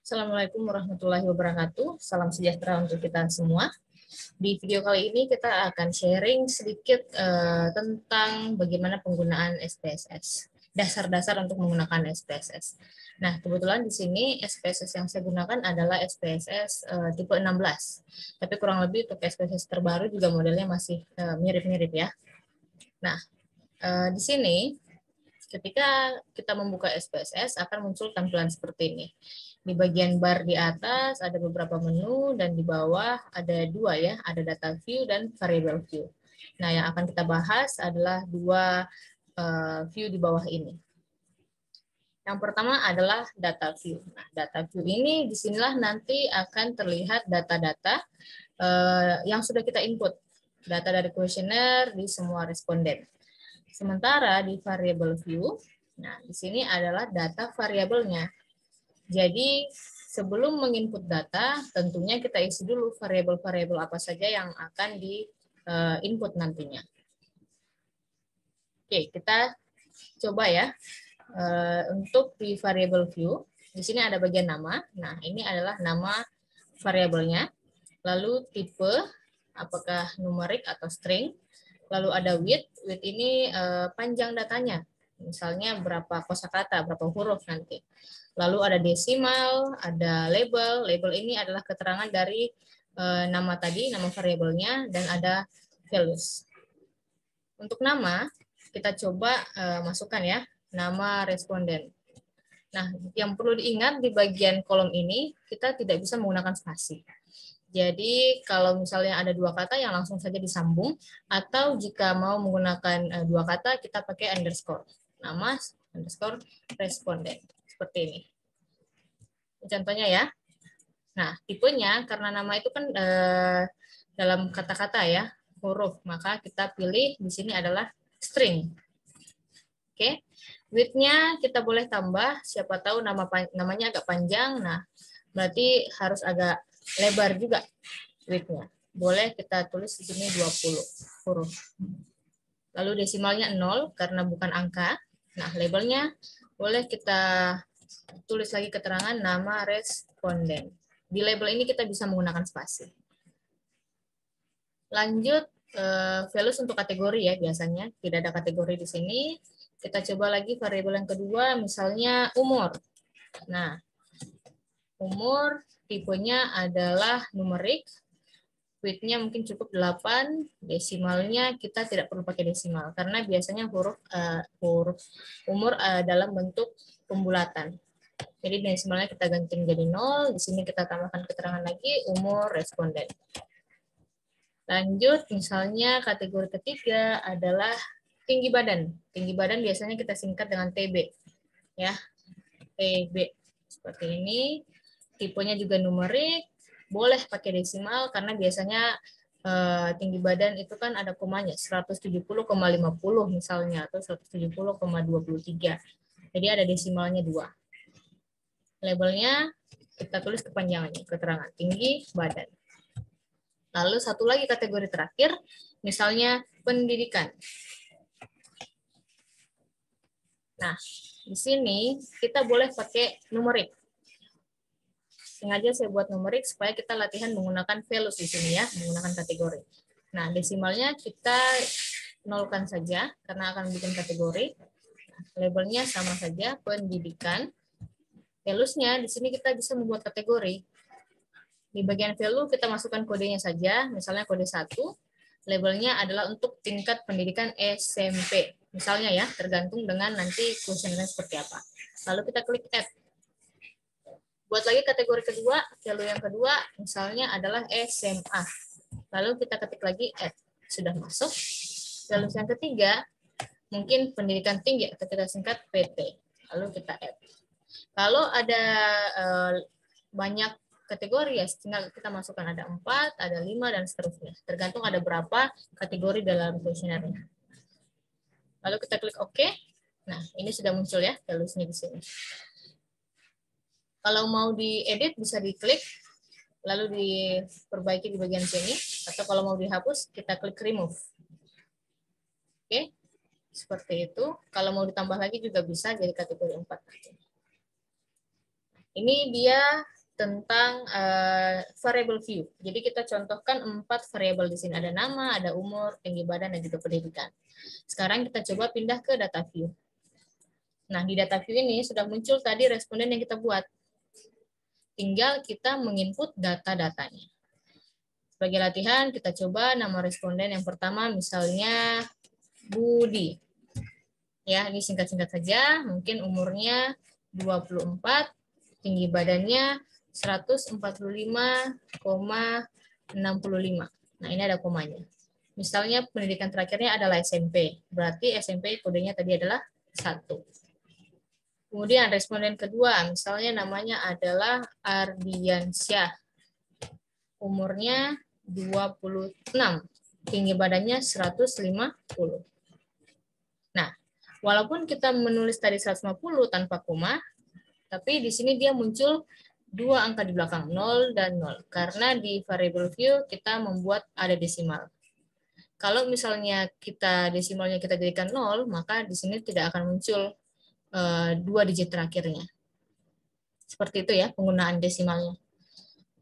Assalamualaikum warahmatullahi wabarakatuh. Salam sejahtera untuk kita semua. Di video kali ini kita akan sharing sedikit tentang bagaimana penggunaan SPSS. Dasar-dasar untuk menggunakan SPSS. Nah, kebetulan di sini SPSS yang saya gunakan adalah SPSS tipe 16. Tapi kurang lebih untuk SPSS terbaru juga modelnya masih mirip-mirip ya. Nah, di sini ketika kita membuka SPSS akan muncul tampilan seperti ini. Di bagian bar di atas ada beberapa menu dan di bawah ada dua ya, ada data view dan variable view. Nah, yang akan kita bahas adalah dua view di bawah ini. Yang pertama adalah data view. Nah, data view ini disinilah nanti akan terlihat data-data yang sudah kita input. Data dari kuesioner di semua responden. Sementara di variable view, nah di sini adalah data variabelnya. Jadi sebelum menginput data, tentunya kita isi dulu variabel-variabel apa saja yang akan di input nantinya. Oke, kita coba ya. Untuk di variable view, di sini ada bagian nama. Nah, ini adalah nama variabelnya. Lalu tipe, apakah numerik atau string. Lalu ada width ini panjang datanya, misalnya berapa kosakata, berapa huruf nanti. Lalu ada desimal, ada label. Label ini adalah keterangan dari nama tadi, nama variabelnya, dan ada values. Untuk nama, kita coba masukkan ya, nama responden. Nah, yang perlu diingat di bagian kolom ini, kita tidak bisa menggunakan spasi. Jadi kalau misalnya ada dua kata yang langsung saja disambung, atau jika mau menggunakan dua kata, kita pakai underscore. Nama underscore responden. Seperti ini. Contohnya ya. Nah, tipenya karena nama itu kan dalam kata-kata ya, huruf. Maka kita pilih di sini adalah string. Oke. Width-nya kita boleh tambah, siapa tahu namanya agak panjang. Nah, berarti harus agak lebar juga width-nya. Boleh kita tulis di sini 20 huruf. Lalu desimalnya 0 karena bukan angka. Nah, labelnya boleh kita tulis lagi keterangan nama responden. Di label ini kita bisa menggunakan spasi. Lanjut values untuk kategori ya, biasanya tidak ada kategori di sini. Kita coba lagi variabel yang kedua, misalnya umur. Nah, umur tipenya adalah numerik, width-nya mungkin cukup 8, desimalnya kita tidak perlu pakai desimal karena biasanya huruf umur dalam bentuk pembulatan. Jadi desimalnya kita ganti jadi 0, di sini kita tambahkan keterangan lagi umur responden. Lanjut, misalnya kategori ketiga adalah tinggi badan. Tinggi badan biasanya kita singkat dengan TB. Ya, TB. Seperti ini. Tipenya juga numerik. Boleh pakai desimal karena biasanya tinggi badan itu kan ada komanya 170,50 misalnya atau 170,23. Jadi ada desimalnya 2. Labelnya kita tulis kepanjangannya, keterangan tinggi badan. Lalu satu lagi kategori terakhir, misalnya pendidikan. Nah, di sini kita boleh pakai numerik. Sengaja saya buat numerik supaya kita latihan menggunakan values di sini ya, menggunakan kategori. Nah, desimalnya kita nolkan saja karena akan bikin kategori. Nah, labelnya sama saja, pendidikan. Values-nya di sini kita bisa membuat kategori. Di bagian value kita masukkan kodenya saja, misalnya kode 1, labelnya adalah untuk tingkat pendidikan SMP. Misalnya ya, tergantung dengan nanti kuesionernya seperti apa. Lalu kita klik add. Buat lagi kategori kedua, value yang kedua misalnya adalah SMA. Lalu kita ketik lagi add. Sudah masuk. Value yang ketiga, mungkin pendidikan tinggi atau kita singkat PT. Lalu kita add. Kalau ada banyak kategori ya, tinggal kita masukkan ada 4, ada 5, dan seterusnya. Tergantung ada berapa kategori dalam kuesionernya. Lalu kita klik OK. Nah, ini sudah muncul ya values-nya di sini. Kalau mau diedit bisa diklik, lalu diperbaiki di bagian sini, atau kalau mau dihapus, kita klik remove. Oke, seperti itu. Kalau mau ditambah lagi juga bisa jadi kategori 4. Ini dia tentang variable view. Jadi kita contohkan 4 variabel di sini. Ada nama, ada umur, tinggi badan, dan juga pendidikan. Sekarang kita coba pindah ke data view. Nah, di data view ini sudah muncul tadi responden yang kita buat. Tinggal kita menginput data-datanya. Sebagai latihan, kita coba nama responden yang pertama, misalnya Budi. Ya, ini singkat-singkat saja. Mungkin umurnya 24, tinggi badannya 145,65. Nah, ini ada komanya. Misalnya pendidikan terakhirnya adalah SMP. Berarti SMP kodenya tadi adalah 1. Kemudian responden kedua, misalnya namanya adalah Ardiansyah. Umurnya 26. Tinggi badannya 150. Nah, walaupun kita menulis tadi 150 tanpa koma, tapi di sini dia muncul 2 angka di belakang, 0 dan 0. Karena di variable view kita membuat ada desimal. Kalau misalnya desimalnya kita jadikan 0, maka di sini tidak akan muncul 2 digit terakhirnya. Seperti itu ya penggunaan desimalnya.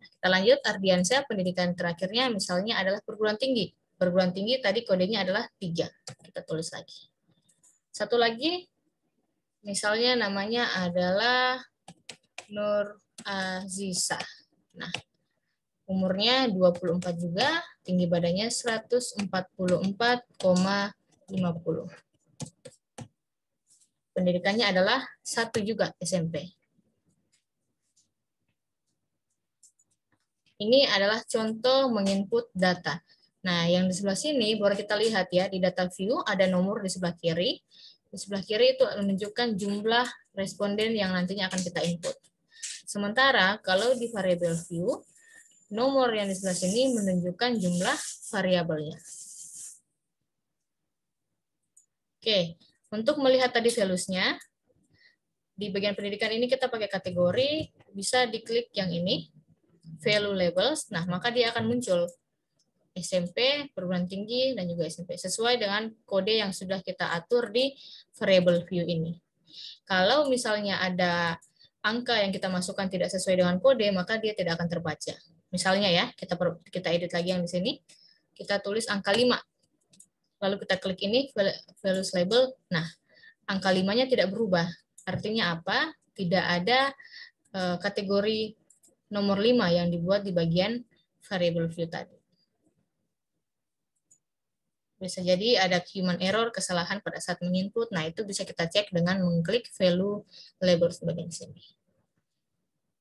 Kita lanjut, Ardiansyah pendidikan terakhirnya misalnya adalah perguruan tinggi. Perguruan tinggi tadi kodenya adalah 3. Kita tulis lagi. Satu lagi, misalnya namanya adalah Nur Azizah. Nah, umurnya 24 juga, tinggi badannya 144,50. Pendidikannya adalah 1 juga, SMP. Ini adalah contoh menginput data. Nah, yang di sebelah sini baru kita lihat ya, di data view ada nomor di sebelah kiri. Di sebelah kiri itu menunjukkan jumlah responden yang nantinya akan kita input. Sementara kalau di variable view, nomor yang di sebelah sini menunjukkan jumlah variabelnya. Oke, untuk melihat tadi values-nya, di bagian pendidikan ini kita pakai kategori, bisa diklik yang ini, value labels, nah maka dia akan muncul SMP, perguruan tinggi, dan juga SMP, sesuai dengan kode yang sudah kita atur di variable view ini. Kalau misalnya ada angka yang kita masukkan tidak sesuai dengan kode, maka dia tidak akan terbaca. Misalnya ya, kita edit lagi yang di sini, kita tulis angka 5, lalu kita klik ini, values label, nah angka 5-nya tidak berubah. Artinya apa? Tidak ada kategori nomor 5 yang dibuat di bagian variable view tadi. Bisa jadi ada human error, kesalahan pada saat menginput. Nah, itu bisa kita cek dengan mengklik value label di bagian sini.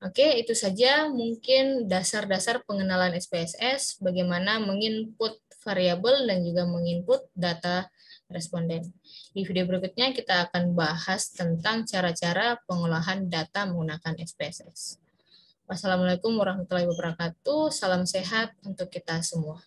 Oke, itu saja mungkin dasar-dasar pengenalan SPSS, bagaimana menginput variabel dan juga menginput data responden. Di video berikutnya kita akan bahas tentang cara-cara pengolahan data menggunakan SPSS. Wassalamualaikum warahmatullahi wabarakatuh. Salam sehat untuk kita semua.